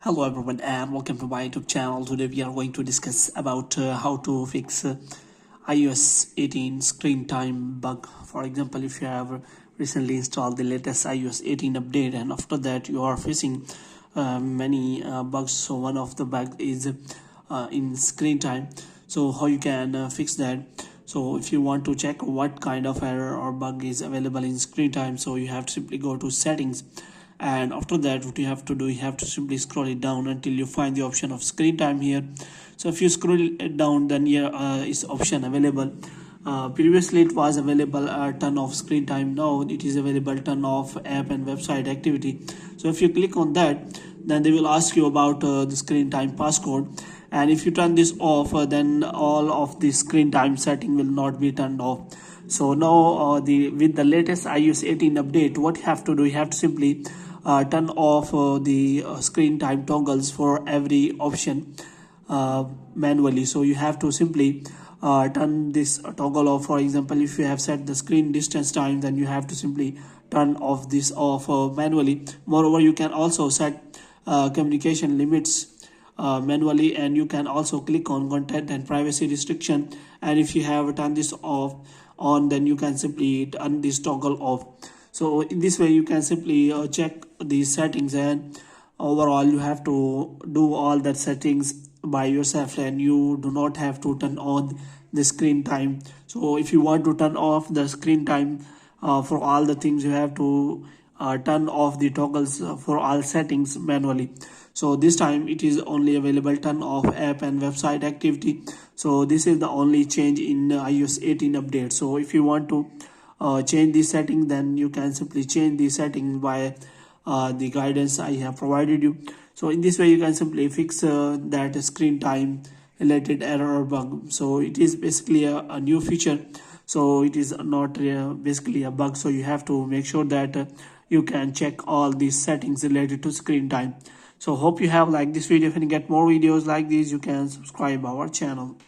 Hello everyone and welcome to my YouTube channel. Today we are going to discuss about how to fix iOS 18 screen time bug. For example, if you have recently installed the latest iOS 18 update and after that you are facing many bugs. So one of the bugs is in screen time. So how you can fix that? So if you want to check what kind of error or bug is available in screen time, so you have to simply go to settings, and after that what you have to do, you have to simply scroll it down until you find the option of screen time here. So if you scroll it down, then here is option available. Previously it was available turn off screen time. Now it is available turn off app and website activity. So if you click on that, then they will ask you about the screen time passcode, and if you turn this off, then all of the screen time setting will not be turned off. So now with the latest iOS 18 update, what you have to do, you have to simply turn off the screen time toggles for every option manually. So you have to simply turn this toggle off. For example, if you have set the screen distance time, then you have to simply turn off this off manually. Moreover, you can also set communication limits manually, and you can also click on content and privacy restriction, and if you have turned this off on, then you can simply turn this toggle off. So in this way you can simply check these settings, and overall you have to do all that settings by yourself, and you do not have to turn on the screen time. So if you want to turn off the screen time for all the things, you have to turn off the toggles for all settings manually. So this time it is only available turn off app and website activity. So this is the only change in iOS 18 update. So if you want to change the setting, then you can simply change the setting by the guidance I have provided you. So in this way you can simply fix that screen time related error or bug. So it is basically a new feature, so it is not basically a bug. So you have to make sure that you can check all these settings related to screen time. So hope you have liked this video. If you get more videos like these, you can subscribe our channel.